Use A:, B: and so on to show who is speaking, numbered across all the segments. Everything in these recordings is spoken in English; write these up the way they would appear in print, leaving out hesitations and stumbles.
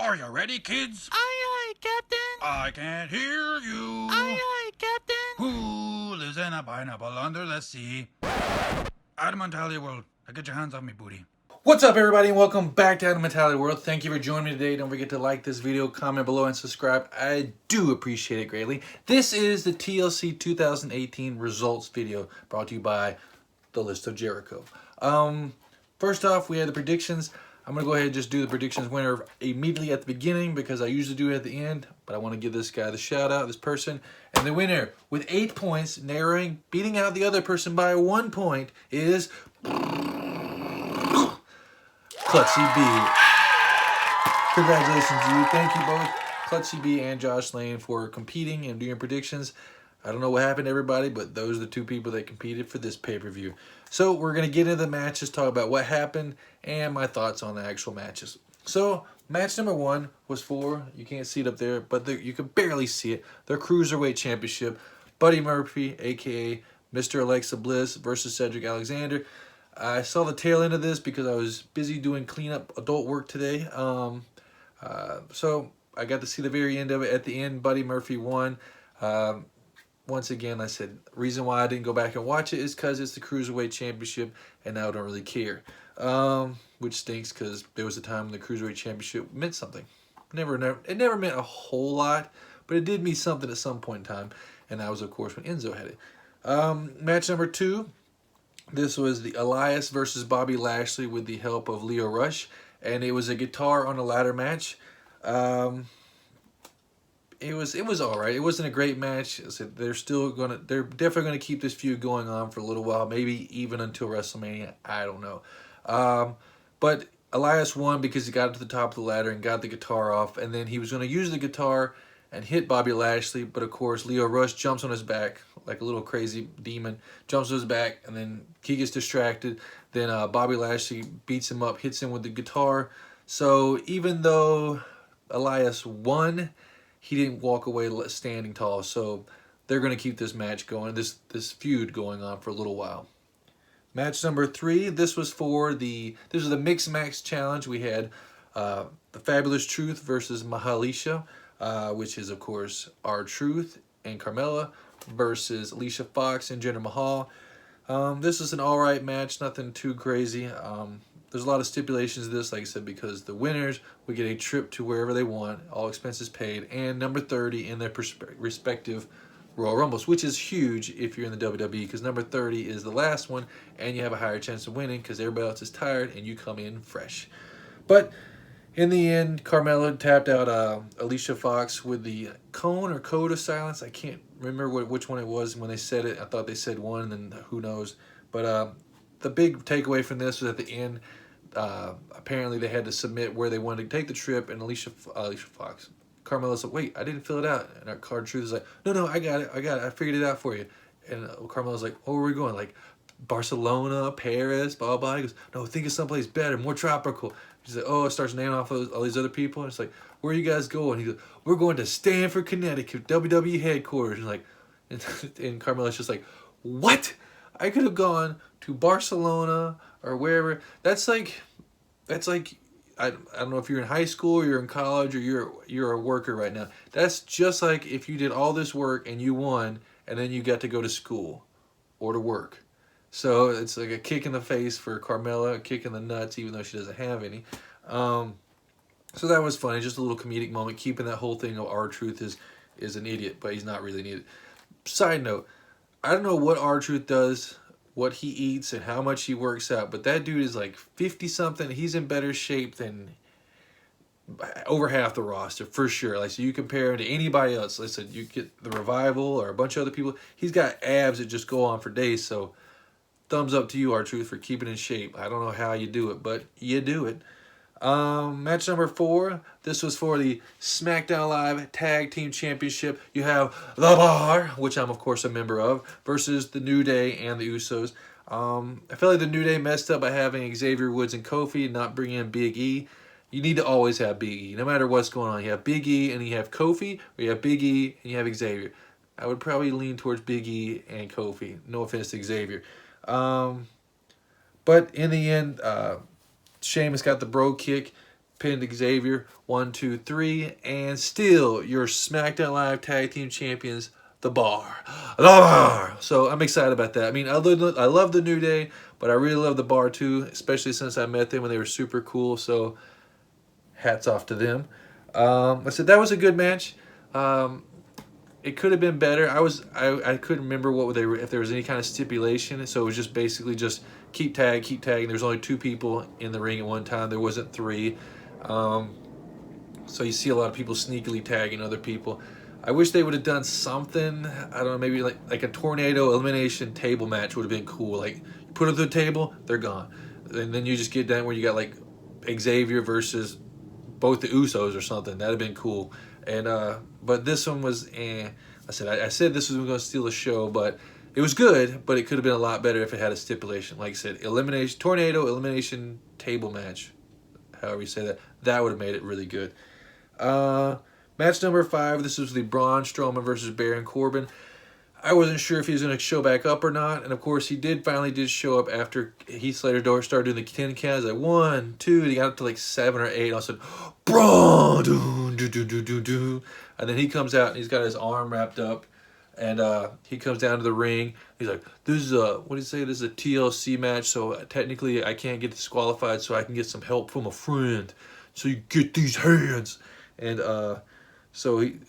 A: Are you ready, kids?
B: Aye, Captain.
A: I can't hear you.
B: Aye, Captain.
A: Who lives in a pineapple under the sea? Adam and Natalya World. Now get your hands off me, booty.
C: What's up, everybody, and welcome back to Adam Natalya World. Thank you for joining me today. Don't forget to like this video, comment below, and subscribe. I do appreciate it greatly. This is the TLC 2018 results video brought to you by The List of Jericho. First off, we had the predictions. I'm going to go ahead and just do the predictions winner immediately at the beginning because I usually do it at the end, but I want to give this guy the shout out, this person. And the winner with 8 points, beating out the other person by 1 point, is Clutzy B. Congratulations to you. Thank you both, Clutzy B and Josh Lane, for competing and doing predictions. I don't know what happened to everybody, but those are the two people that competed for this pay-per-view. So we're going to get into the matches, talk about what happened, and my thoughts on the actual matches. So match number 1 was for, you can't see it up there, but you can barely see it, the Cruiserweight Championship. Buddy Murphy, a.k.a. Mr. Alexa Bliss, versus Cedric Alexander. I saw the tail end of this because I was busy doing cleanup adult work today. So I got to see the very end of it. At the end, Buddy Murphy won. Once again, I said, reason why I didn't go back and watch it is because it's the Cruiserweight Championship, and now I don't really care. Which stinks because there was a time when the Cruiserweight Championship meant something. It never meant a whole lot, but it did mean something at some point in time, and that was, of course, when Enzo had it. Match number 2, this was the Elias versus Bobby Lashley with the help of Lio Rush, and it was a guitar on a ladder match. It was all right. It wasn't a great match. They're definitely gonna keep this feud going on for a little while, maybe even until WrestleMania. I don't know. But Elias won because he got to the top of the ladder and got the guitar off, and then he was gonna use the guitar and hit Bobby Lashley, but of course Lio Rush jumps on his back like a little crazy demon, jumps on his back, and then he gets distracted. Then Bobby Lashley beats him up, hits him with the guitar. So even though Elias won, he didn't walk away standing tall. So they're going to keep this match going, this feud going on for a little while. Match number 3, this was the Mixed Match Challenge. We had the Fabulous Truth versus Mahalisha, which is, of course, R-Truth and Carmella versus Alicia Fox and Jinder Mahal. This is an alright match, nothing too crazy. There's a lot of stipulations to this, like I said, because the winners would get a trip to wherever they want, all expenses paid, and number 30 in their respective Royal Rumbles, which is huge if you're in the WWE, because number 30 is the last one, and you have a higher chance of winning because everybody else is tired and you come in fresh. But in the end, Carmella tapped out Alicia Fox with the cone or code of silence. I can't remember which one it was when they said it. I thought they said one, and who knows. But the big takeaway from this was at the end, apparently they had to submit where they wanted to take the trip, and Alicia Fox, Carmella's like, wait, I didn't fill it out. And our card truth is like, no, I got it, I figured it out for you. And Carmella's like, oh, where are we going? Like Barcelona, Paris, blah, blah. He goes, no, think of someplace better, more tropical. She's like, oh, it starts naming off all these other people. And it's like, where are you guys going? He goes, we're going to Stamford, Connecticut, WWE headquarters. And like, and Carmella's just like, what? I could have gone to Barcelona or wherever. That's like I don't know if you're in high school or you're in college or you're a worker right now. That's just like if you did all this work and you won, and then you got to go to school or to work. So it's like a kick in the face for Carmella, a kick in the nuts, even though she doesn't have any. So that was funny, just a little comedic moment, keeping that whole thing of R-Truth is an idiot, but he's not really an idiot. Side note, I don't know what R-Truth does, what he eats, and how much he works out, but that dude is like 50-something. He's in better shape than over half the roster, for sure. Like, so you compare him to anybody else. Like I said, you get the Revival or a bunch of other people. He's got abs that just go on for days, so thumbs up to you, R-Truth, for keeping in shape. I don't know how you do it, but you do it. Match number 4, this was for the Smackdown Live Tag Team Championship. You have The Bar, which I'm of course a member of, versus the New Day and the Usos. I feel like the New Day messed up by having Xavier Woods and Kofi and not bringing in Big E. You need to always have Big E, no matter what's going on. You have Big E and you have Kofi, or you have Big E and you have Xavier. I would probably lean towards Big E and Kofi. No offense to Xavier. But in the end, Sheamus got the bro kick, pinned Xavier. 1, 2, 3. And still your SmackDown Live Tag Team Champions, The Bar. The Bar! So I'm excited about that. I mean, I love the New Day, but I really love The Bar too, especially since I met them when they were super cool. So hats off to them. I said that was a good match. It could have been better. I couldn't remember what they were, if there was any kind of stipulation. So it was just basically just keep tagging. There's only 2 people in the ring at one time. There wasn't 3. So you see a lot of people sneakily tagging other people. I wish they would have done something. I don't know, maybe like a tornado elimination table match would have been cool. Like, you put it to the table, they're gone. And then you just get down where you got like Xavier versus both the Usos or something. That'd have been cool. And but this one was I said this was going to steal the show, but it was good, but it could have been a lot better if it had a stipulation. Like I said, tornado elimination table match, however you say that. That would have made it really good. Match number 5, this was the Braun Strowman versus Baron Corbin. I wasn't sure if he was going to show back up or not, and of course he finally did show up after Heath Slater started doing the 10 counts. Like 1, 2, and he got up to like 7 or 8. I said, Braun, and then he comes out and he's got his arm wrapped up, and he comes down to the ring. He's like, "This is what do you say? This is a TLC match, so technically I can't get disqualified, so I can get some help from a friend. So you get these hands." And so he,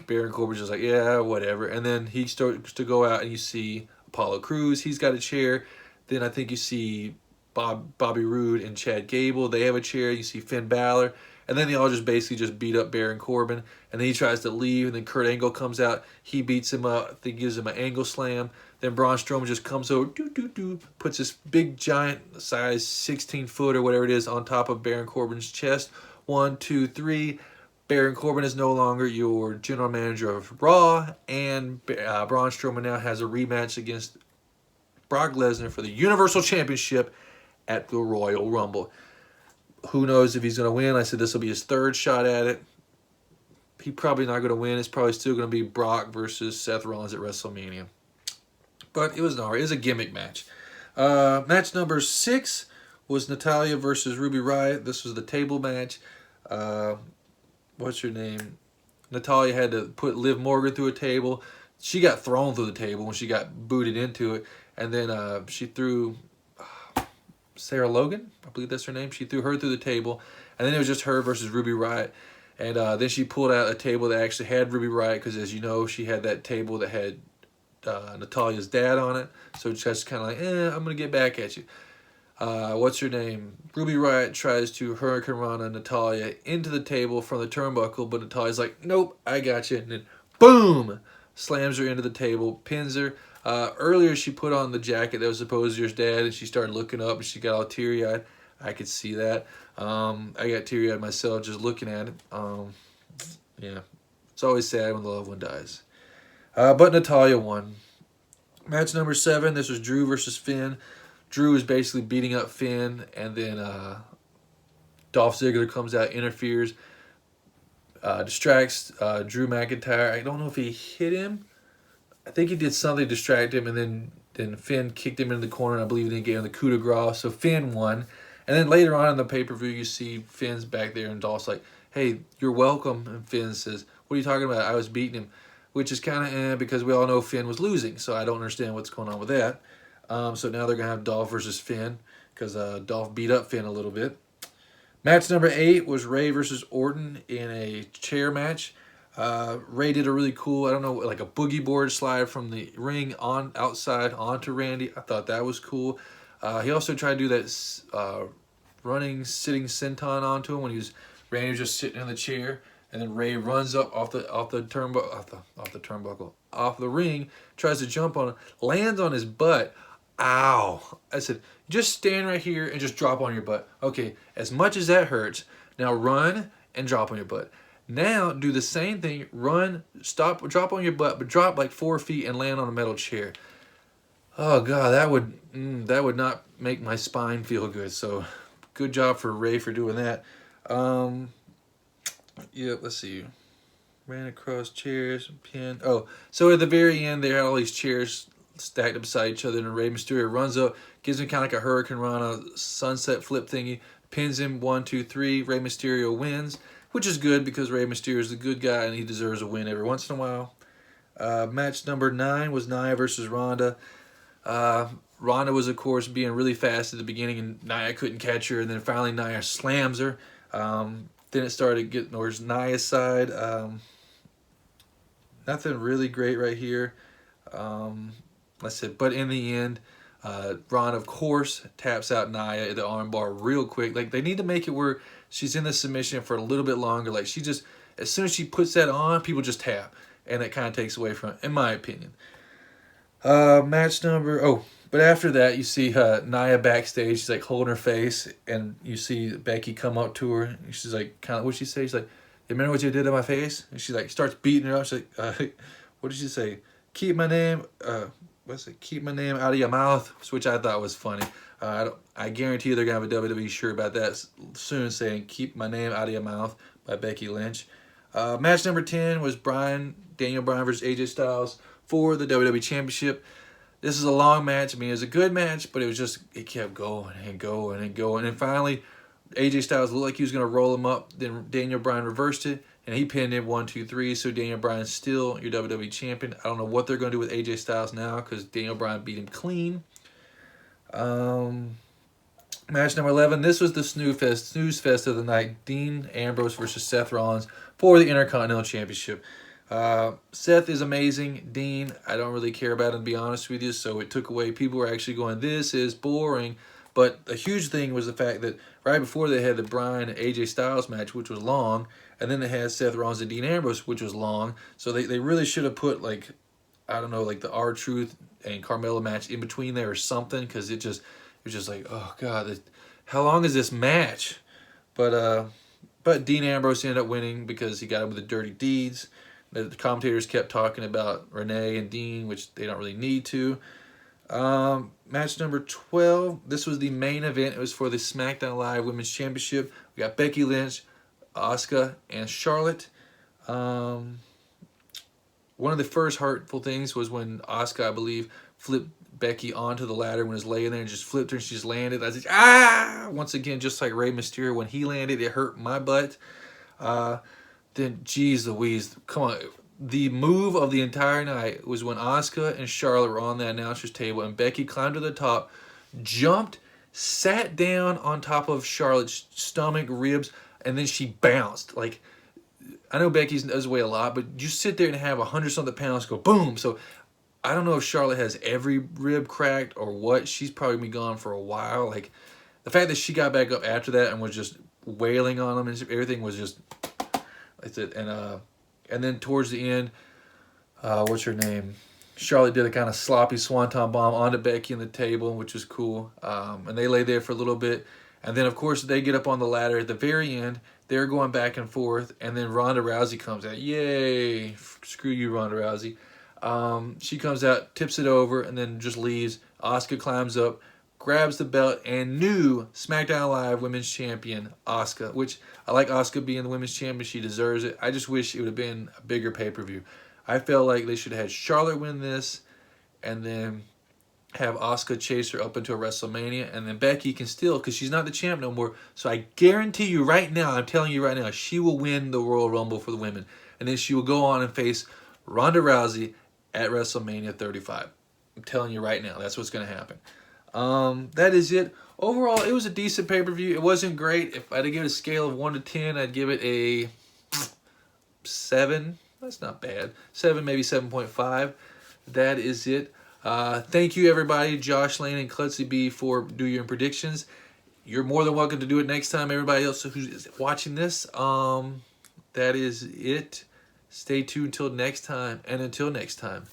C: Baron Corbin's just like, yeah, whatever. And then he starts to go out, and you see Apollo Crews. He's got a chair. Then I think you see Bobby Roode and Chad Gable. They have a chair. You see Finn Balor. And then they all just basically just beat up Baron Corbin. And then he tries to leave, and then Kurt Angle comes out. He beats him up. I think gives him an angle slam. Then Braun Strowman just comes over, puts this big giant size 16-foot or whatever it is on top of Baron Corbin's chest. 1, 2, 3. Baron Corbin is no longer your general manager of Raw, and Braun Strowman now has a rematch against Brock Lesnar for the Universal Championship at the Royal Rumble. Who knows if he's going to win? I said this will be his 3rd shot at it. He's probably not going to win. It's probably still going to be Brock versus Seth Rollins at WrestleMania. But it was alright. It was a gimmick match. Match number 6 was Natalya versus Ruby Riot. This was the table match. What's her name? Natalya had to put Liv Morgan through a table. She got thrown through the table when she got booted into it. And then she threw Sarah Logan, I believe that's her name. She threw her through the table. And then it was just her versus Ruby Riot. And then she pulled out a table that actually had Ruby Riot, because as you know, she had that table that had Natalya's dad on it. So just kind of like, I'm going to get back at you. What's her name? Ruby Riot tries to Hurricane Rana Natalya into the table from the turnbuckle, but Natalya's like, nope, I got you. And then, boom, slams her into the table, pins her. Earlier, she put on the jacket that was supposed to be her dad, and she started looking up, and she got all teary-eyed. I could see that. I got teary-eyed myself just looking at it. Yeah, it's always sad when the loved one dies. But Natalya won. Match number 7, this was Drew versus Finn. Drew is basically beating up Finn, and then Dolph Ziggler comes out, interferes, distracts Drew McIntyre. I don't know if he hit him. I think he did something to distract him, and then Finn kicked him into the corner, and I believe they gave him the coup de grace, so Finn won. And then later on in the pay-per-view, you see Finn's back there, and Dolph's like, hey, you're welcome. And Finn says, what are you talking about? I was beating him, which is kind of because we all know Finn was losing, so I don't understand what's going on with that. So now they're going to have Dolph versus Finn, because Dolph beat up Finn a little bit. Match number 8 was Ray versus Orton in a chair match. Ray did a really cool, I don't know, like a boogie board slide from the ring on outside onto Randy. I thought that was cool. He also tried to do that running, sitting senton onto him when Randy was just sitting in the chair, and then Ray runs up off the ring, tries to jump on him, lands on his butt. Ow! I said, just stand right here and just drop on your butt. Okay, as much as that hurts, now run and drop on your butt. Now do the same thing, run, stop, drop on your butt, but drop like 4 feet and land on a metal chair. Oh God, that would not make my spine feel good. So, good job for Ray for doing that. Yeah, let's see. Ran across chairs, pinned. Oh, so at the very end, they had all these chairs stacked up beside each other, and Rey Mysterio runs up, gives him kind of like a Hurricane Rana sunset flip thingy, pins him 1, 2, 3. Rey Mysterio wins, which is good because Rey Mysterio is the good guy and he deserves a win every once in a while. Match number 9 was Nia versus Ronda. Ronda was, of course, being really fast at the beginning, and Nia couldn't catch her, and then finally Nia slams her. Then it started getting towards Nia's side. Nothing really great right here. Let's see. But in the end, Ronda, of course, taps out Nia at the armbar real quick. Like, they need to make it where she's in the submission for a little bit longer. Like, she just, as soon as she puts that on, people just tap. And it kind of takes away from it, in my opinion. Match number... But after that, you see Nia backstage. She's like holding her face, and you see Becky come up to her. And she's like, kind of, what'd she say? She's like, "You remember what you did to my face?" And she like starts beating her up. She's like, what did she say? Keep my name. What's it? Keep my name out of your mouth, which I thought was funny. I guarantee you they're gonna have a WWE shirt about that soon, saying "Keep my name out of your mouth" by Becky Lynch. Match number 10 was Daniel Bryan versus AJ Styles for the WWE Championship. This is a long match. I mean, it was a good match, but it kept going and going and going. And finally, AJ Styles looked like he was going to roll him up. Then Daniel Bryan reversed it, and he pinned him 1, 2, 3. So Daniel Bryan's still your WWE champion. I don't know what they're going to do with AJ Styles now because Daniel Bryan beat him clean. Match number 11. This was the snooze fest of the night. Dean Ambrose versus Seth Rollins for the Intercontinental Championship. Seth is amazing. Dean, I don't really care about him, to be honest with you, so it took away. People were actually going, this is boring. But a huge thing was the fact that right before they had the Bryan and AJ Styles match, which was long, and then they had Seth Rollins and Dean Ambrose, which was long. So they really should have put, like, I don't know, like the R-Truth and Carmella match in between there or something, because it was just like, oh God, how long is this match? But Dean Ambrose ended up winning because he got him with the dirty deeds. The commentators kept talking about Renee and Dean, which they don't really need to. Match number 12. This was the main event. It was for the Smackdown Live Women's Championship. We got Becky Lynch, Asuka, and Charlotte. One of the first hurtful things was when Asuka, I believe, flipped Becky onto the ladder when he was laying there and just flipped her and she just landed. I was like, ah! Once again, just like Rey Mysterio, when he landed, it hurt my butt. Then, geez Louise, come on. The move of the entire night was when Asuka and Charlotte were on the announcer's table and Becky climbed to the top, jumped, sat down on top of Charlotte's stomach, ribs, and then she bounced. Like, I know Becky does weigh a lot, but you sit there and have 100-something pounds go boom. So, I don't know if Charlotte has every rib cracked or what. She's probably been gone for a while. Like, the fact that she got back up after that and was just wailing on them and everything was just... That's it. And then towards the end, what's her name? Charlotte did a kind of sloppy swanton bomb onto Becky on the table, which was cool. And they lay there for a little bit. And then, of course, they get up on the ladder at the very end. They're going back and forth. And then Ronda Rousey comes out. Yay. Screw you, Ronda Rousey. She comes out, tips it over, and then just leaves. Asuka climbs up, grabs the belt, and new SmackDown Live Women's Champion, Asuka, which I like Asuka being the Women's Champion. She deserves it. I just wish it would have been a bigger pay-per-view. I felt like they should have had Charlotte win this and then have Asuka chase her up into a WrestleMania, and then Becky can still, because she's not the champ no more, so I guarantee you right now, I'm telling you right now, she will win the Royal Rumble for the women, and then she will go on and face Ronda Rousey at WrestleMania 35. I'm telling you right now, that's what's going to happen. That is it. Overall, it was a decent pay-per-view. It wasn't great. If I had to give it a scale of 1 to 10, I'd give it a 7. That's not bad. 7, maybe 7.5. That is it. Thank you, everybody. Josh Lane and Klutzy B for doing your predictions. You're more than welcome to do it next time. Everybody else who's watching this, that is it. Stay tuned until next time. And until next time.